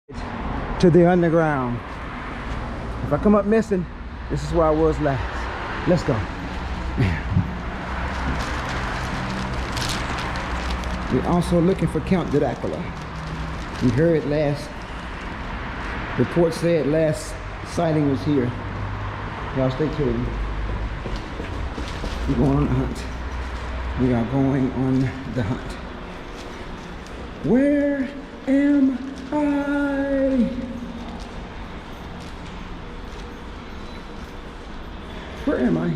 To the underground. If I come up missing, this is where I was last. Let's go. We're also looking for Count Dracula. We heard last report said last sighting was here. Y'all stay tuned. We're going on the hunt. We are going on the hunt. Where am I? Where am I?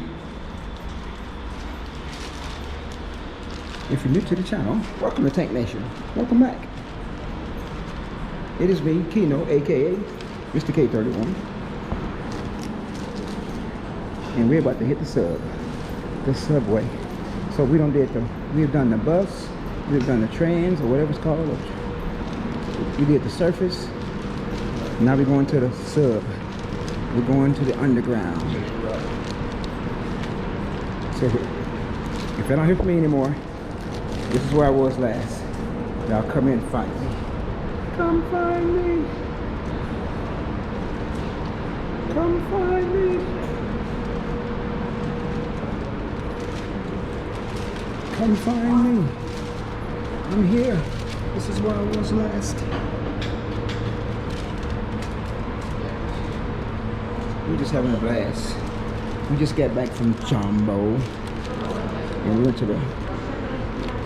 If you're new to the channel, welcome to Tank Nation. Welcome back. It is me, Keno, aka Mr. K31. And we're about to hit the subway. So we've done the bus, we've done the trains, or whatever it's called. We did the surface. Now we're going to the sub. We're going to the underground. So if y'all don't hear from me anymore, this is where I was last. Y'all come in and find me. Come find me. Come find me. Come find me. I'm here. This is where I was last. We're just having a blast. We just got back from Jumbo. And we went to the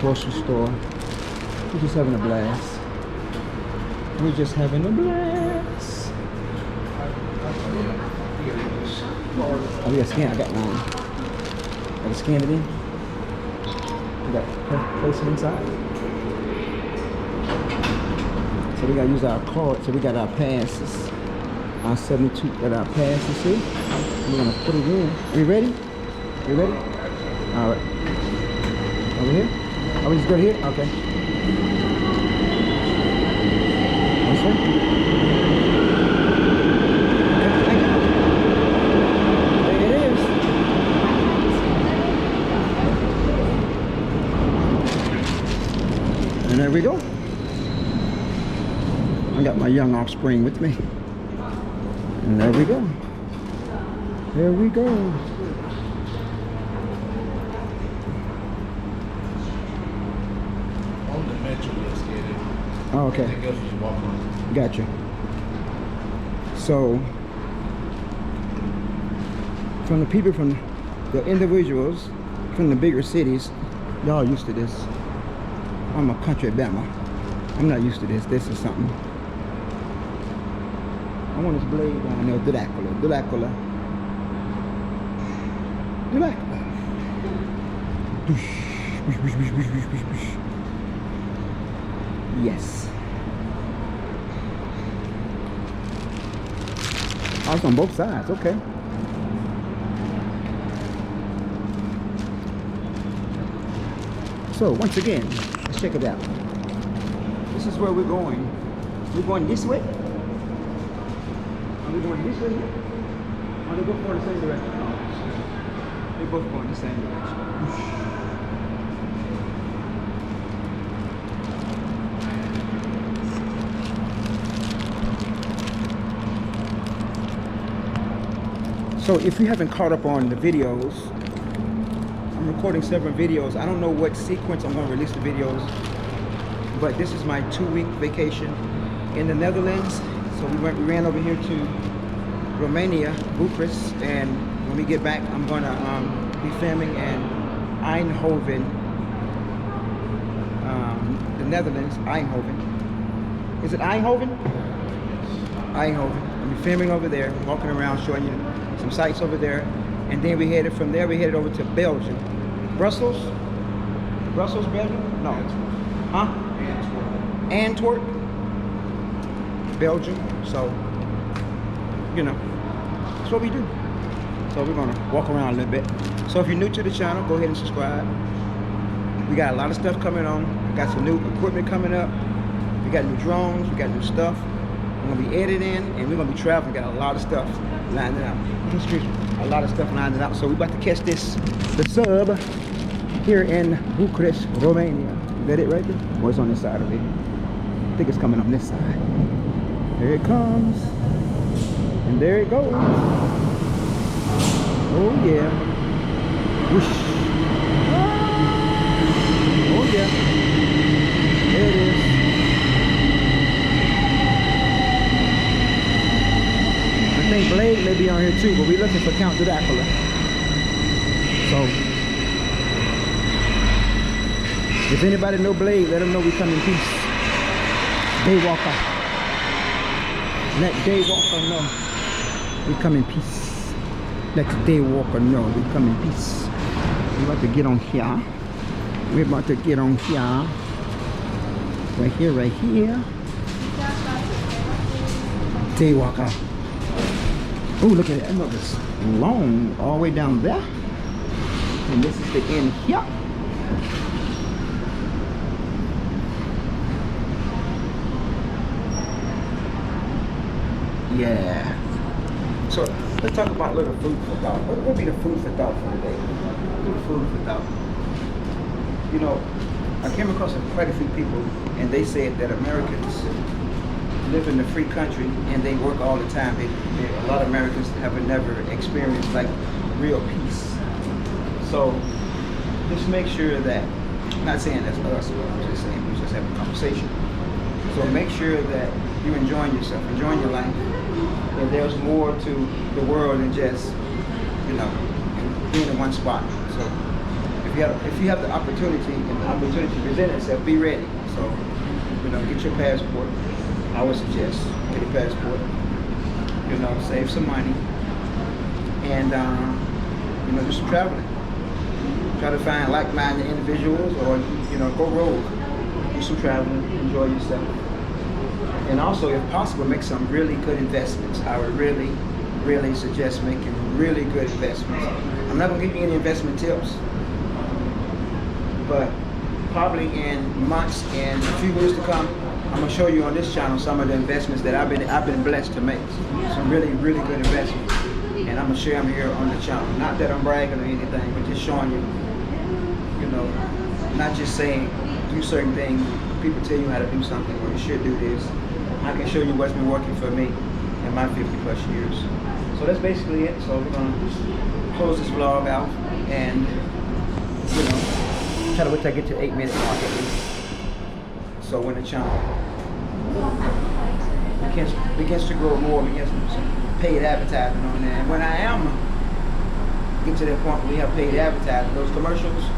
grocery store. We're just having a blast. We're just having a blast. Oh, we got scan. I got mine. Gotta scan it in. We got place it inside. So we gotta use our card. So we got our passes. Our 72 got our passes here. We're gonna put it in. Are you ready? You ready? All right. Over here? Are we just good here? Okay. This way? Okay, there it is. And there we go. I got my young offspring with me. And there we go. There we go. Oh, okay. Gotcha. So, from the people, from the individuals, from the bigger cities, y'all used to this. I'm a country Bama. I'm not used to this. This is something. I want this blade down there. Dracula. Dracula. Dracula. Yes. Oh, it's on both sides. Okay. So once again, let's check it out. This is where we're going. We're going this way. Are we going this way here? Or they both going the same direction? Oh, they both going the same direction. So if you haven't caught up on the videos, I'm recording several videos. I don't know what sequence I'm going to release the videos, but this is my 2-week vacation in the Netherlands. So we ran over here to Romania, Bucharest, and when we get back, I'm going to be filming in Eindhoven, the Netherlands, Eindhoven. Is it Eindhoven? Eindhoven. I'll be filming over there, walking around, showing you some sights over there, and then we headed from there. We headed over to Belgium, Brussels, Belgium. No, huh? Antwerp, Belgium. So, you know, that's what we do. So we're gonna walk around a little bit. So if you're new to the channel, go ahead and subscribe. We got a lot of stuff coming on. We got some new equipment coming up. We got new drones. We got new stuff. We're gonna be editing, and we're gonna be traveling. We got a lot of stuff lined out. Excuse me, a lot of stuff lined out. So we're about to catch the sub here in Bucharest, Romania. Is that it right there? Or it's on this side of it? I think it's coming on this side. There Here it comes. And there it goes. Oh yeah. Whoosh. Oh yeah. There it is. I think Blade may be on here too, but we're looking for Count Dracula. So if anybody know Blade, let them know we come in peace. Daywalker. Let Daywalker know we come in peace. Let Daywalker know we come in peace. We're about to get on here. We're about to get on here. Right here, right here. Daywalker. Oh, look at that. Look, it's long all the way down there. And this is the end here. Yeah. So let's talk about a little food for thought. What would be the food for thought for today? Food for thought. You know, I came across quite a few people, and they said that Americans live in a free country and they work all the time. A lot of Americans have never experienced like real peace. So just make sure that, I'm not saying that's us, but I'm just saying we just have a conversation. So make sure that you're enjoying yourself, enjoying your life. And there's more to the world than just, you know, being in one spot. So if you have the opportunity and the opportunity to present itself, be ready. So, you know, get your passport. I would suggest get a passport. You know, save some money, and you know, do some traveling. Try to find like-minded individuals, or you know, go rogue. Do some traveling, enjoy yourself. And also, if possible, make some really good investments. I would really, really suggest making really good investments. I'm not going to give you any investment tips, but probably in months and a few years to come, I'm going to show you on this channel some of the investments that I've been blessed to make. Some really, really good investments. And I'm going to share them here on the channel. Not that I'm bragging or anything, but just showing you, you know, not just saying do certain things. People tell you how to do something, or you should do this. I can show you what's been working for me in my 50+ years. So that's basically it. So we're gonna close this vlog out, and you know, try to wait till I get to 8-minute mark at least. So when the channel begins to grow more, begins to paid advertising on there. And when I am get to that point where we have paid advertising, those commercials,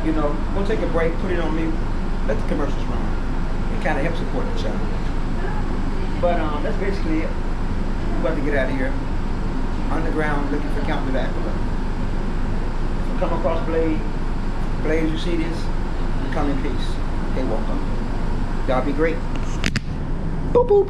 you know, we'll take a break, put it on mute, let the commercials run. It kind of helps support the channel. But that's basically it. I'm about to get out of here. Underground, looking for Count Dracula. If you come across Blade, you see this, you come in peace. Hey, welcome. Y'all be great. Boop boop.